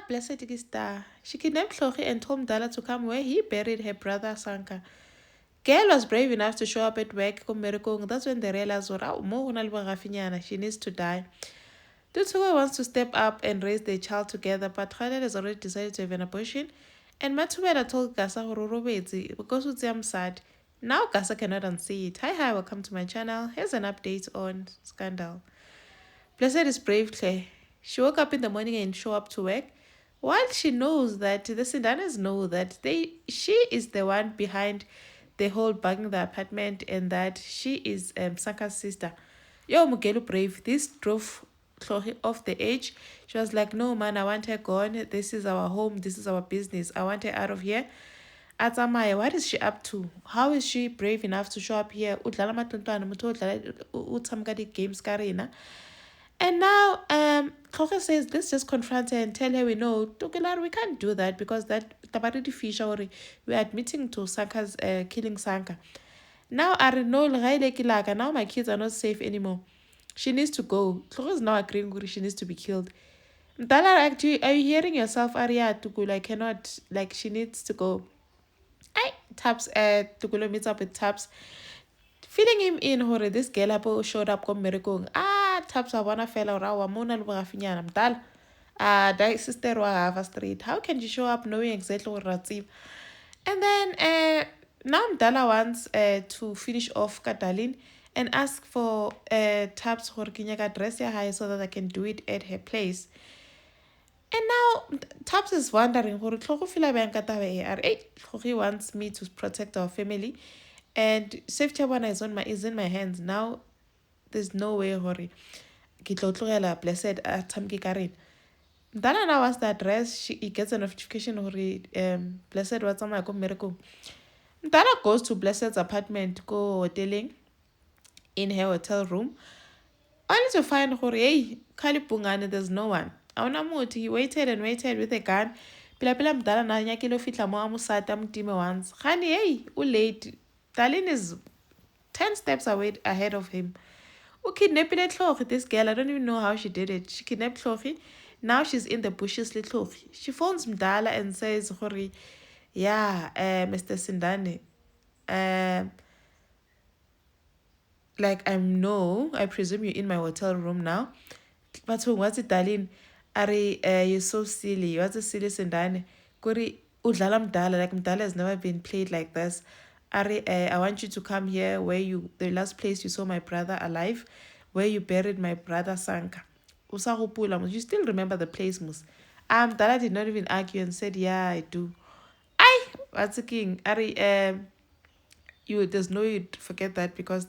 Blessed Star. She kidnapped Tlhogi and told Mdala to come where he buried her brother Sanka. Gail was brave enough to show up at work Merikong. That's when they realized she needs to die. Tutuwa wants to step up and raise their child together, but Khaled has already decided to have an abortion. And Matubela told Gasa Hororobezi because it's sad. Now Gasa cannot unsee it. Hi, welcome to my channel. Here's an update on Scandal. Blessed is brave Claire. She woke up in the morning and show up to work. While she knows that the Sindanas know that she is the one behind the whole bugging the apartment and that she is Sanka's sister. Yo, Mugelu brave. This drove Chloe off the edge. She was like, no man, I want her gone. This is our home. This is our business. I want her out of here. Atsamaya, what is she up to? How is she brave enough to show up here? Udlala matontwana, mutho udlala games karina. And now, Koke says, let's just confront her and tell her we know. Tukilar, we can't do that because that tabaridi fish already. We are admitting to Sanka's killing Sanka. Now, I know now my kids are not safe anymore. She needs to go. Koke is now agreeing she needs to be killed. Mdala, actually, are you hearing yourself, Arya? Tukul, I cannot, like, she needs to go. Taps, Tukulo meets up with Taps. Feeling him in, hore, this girl showed up come Merikong. Taps wa bona fela ora wa mona le bogafinyana mdala. Die sister wa have street. How can you show up knowing exactly what ratsib? And then now Mdala wants to finish off Katalin and ask for Taps hore kinyaka dress ya high so that I can do it at her place. And now Taps is wondering, he wants me to protect our family. And safety is in my hands. Now there's no way hore. Blessed Tamki Karin. Dana now wants the address. He gets a notification hore Blessed what's on my miracle. Dana goes to Blessed's apartment, go hoteling in her hotel room. Only to find hore, hey, Kalipungane, there's no one. Aunamut, he waited and waited with a gun. Pila mdala na nyakilo fitla mo amusata mtime once. Khani, hey, late. Darlene is 10 steps away ahead of him. Kidnapped this girl. I don't even know how she did it. She kidnapped Tlhogi. Now she's in the bushes. She phones Mdala and says, yeah, Mr. Sindane. I presume you're in my hotel room now. But what's it, Darlene? Are you're so silly. What's a silly Sindane? Kuri udlala Mdala. Like Mdala has never been played like this. I want you to come here the last place you saw my brother alive, where you buried my brother Sanka. You still remember the place, Mus. Dala did not even argue and said, yeah, I do. What's the king? There's no you forget that because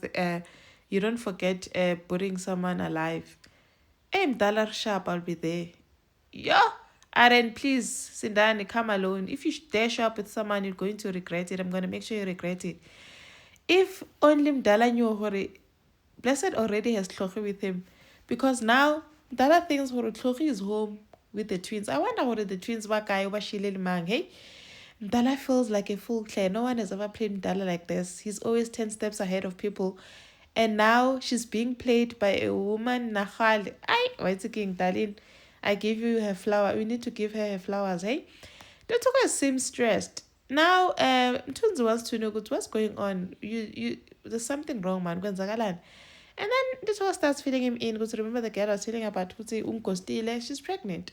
you don't forget burying someone alive. Mdala sharp, I'll be there. Yeah. Aren, please, Sindani, come alone. If you dare show up with someone, you're going to regret it. I'm going to make sure you regret it. If only Mdala knew hore, Blessed already has Tlhogi with him. Because now, Mdala thinks hore Tlhogi is home with the twins. I wonder what the twins were guy over Shileli Mang, hey? Mdala feels like a full Claire. No one has ever played Mdala like this. He's always 10 steps ahead of people. And now she's being played by a woman, Nahal. What's the king, Darlene? I gave you her flower. We need to give her flowers, hey? Dotoka seems stressed. Now, Tunzi wants to know what's going on. There's something wrong, man. And then Dotoka starts filling him in because remember the girl was telling about she's pregnant.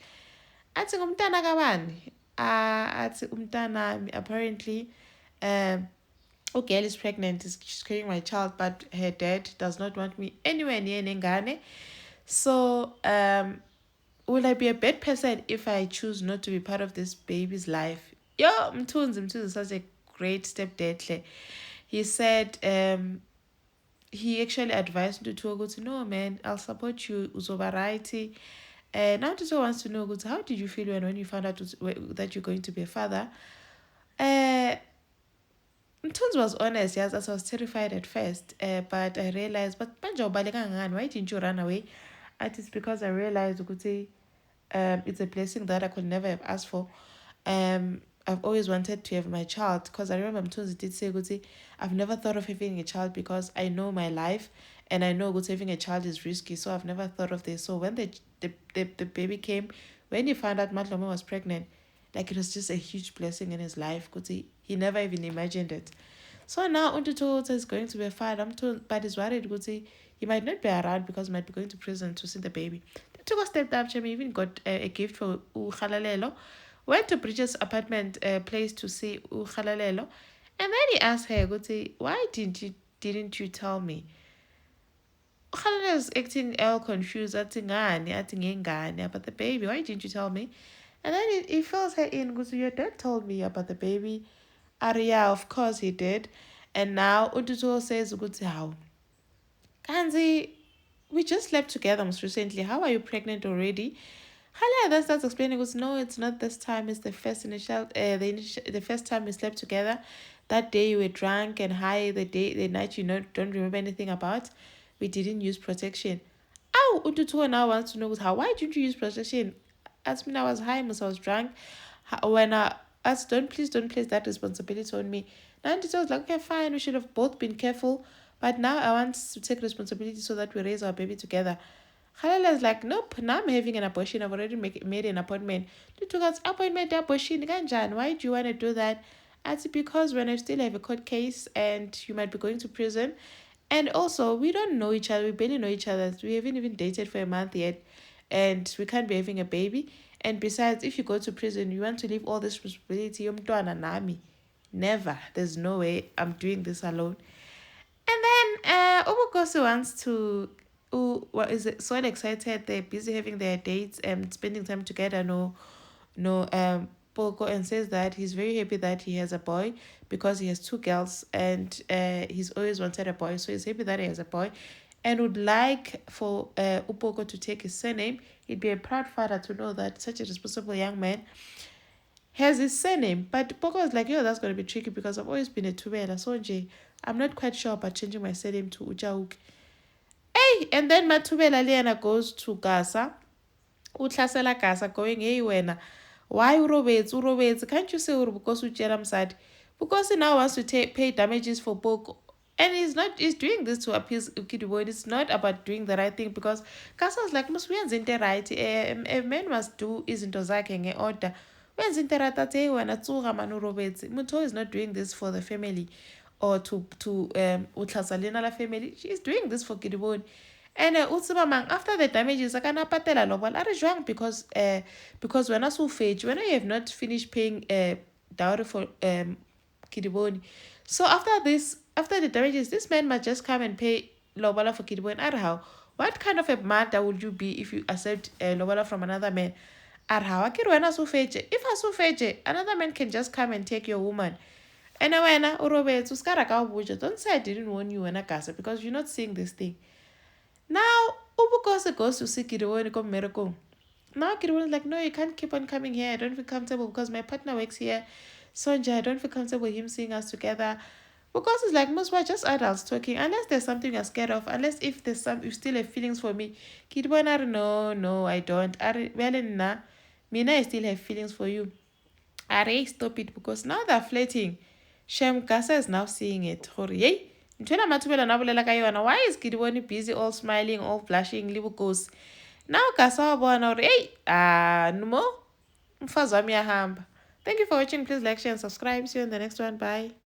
Ati umtana kabani? Ati umtana apparently girl is pregnant. She's carrying my child, but her dad does not want me anywhere near Nengane. So, will I be a bad person if I choose not to be part of this baby's life? Yo, Mtunzi is such a great stepdad. He said, he actually advised Tutuogo to know, man, I'll support you, Uzobaraiti. Now Tutuogo wants to know, how did you feel when you found out that you're going to be a father? Mtunzi was honest, yes, I was terrified at first, but I realized, why didn't you run away? It's because I realized, it's a blessing that I could never have asked for. I've always wanted to have my child because I remember Mtunzi did say, I've never thought of having a child because I know my life and I know having a child is risky, so I've never thought of this. So when the baby came, when he found out Matlome was pregnant, like it was just a huge blessing in his life because he never even imagined it. So now Untutu is going to be a father. I'm told, but he's worried because he might not be around because he might be going to prison to see the baby. They took a step up. Chemi even got a gift for Ukhalalelo. Went to Bridget's apartment place to see Ukhalalelo. And then he asked her, why didn't you tell me? Ukhalalelo is acting all confused, acting about the baby. Why didn't you tell me? And then he fills her in, goes, your dad told me about the baby. Aria, of course he did. And now Uduto says, how? Kanzi, we just slept together most recently. How are you pregnant already? Hala then starts explaining, goes, no, it's not this time. It's the first the first time we slept together. That day you were drunk and high. The night you don't remember anything about. We didn't use protection. Oh, Uduto now wants to know, how? Why didn't you use protection? As me, I was high, I was drunk. When I asked, please don't place that responsibility on me. Now Uduto was like, okay, fine, we should have both been careful. But now I want to take responsibility so that we raise our baby together. Khalala is like, nope, now I'm having an abortion. I've already made an appointment. You took us appointment abortion. Ganjan, why do you want to do that? It's because when I still have a court case and you might be going to prison. And also, we don't know each other. We barely know each other. We haven't even dated for a month yet. And we can't be having a baby. And besides, if you go to prison, you want to leave all this responsibility. Never. There's no way I'm doing this alone. And then Obukosu wants to what is it so excited, they're busy having their dates and spending time together. Poco, and says that he's very happy that he has a boy because he has two girls and he's always wanted a boy, so he's happy that he has a boy and would like for Upoko to take his surname. He'd be a proud father to know that such a responsible young man has his surname. But Poco is like, yo, that's going to be tricky because I've always been a Tubela. So I'm not quite sure about changing my surname to Ujauk. Hey, and then Matubela Liana goes to Gaza. Utlasela Gaza going, hey, wena. Why Urobets? Can't you say because Ujeram side? Because he now wants to pay damages for Poco. And he's doing this to appease Ukidubo. It's not about doing the right thing because Gaza is like, must we right? A man must do isn't a order. When Muto is not doing this for the family or to Utlasalina la family. She's doing this for Kidibon. And Utsubamang, after the damages, I can patela lobal are wrong because when I saw fage, when I have not finished paying dowry for Kidiboni. So after the damages, this man must just come and pay lobala for Kidiboni. How? What kind of a mother would you be if you accept lobala from another man? If I sufeje, another man can just come and take your woman. And when don't say I didn't warn you when I casa because you're not seeing this thing. Now Ubukose goes to see Kiriwoni come miracle. Now Kiriwoni is like, no, you can't keep on coming here. I don't feel comfortable because my partner works here. Sonja, I don't feel comfortable with him seeing us together. Because it's like most were just adults talking. Unless there's something you're scared of. Unless if there's you still have feelings for me. Kiriwoni, no, I don't. Mina, I still have feelings for you. Stop it because now they're flirting. Shem Kasa is now seeing it. Yay. Why is Kidwani busy, all smiling, all blushing, little goes? Now Kasa Bona, hey, no. Thank you for watching. Please like, share, and subscribe. See you in the next one. Bye.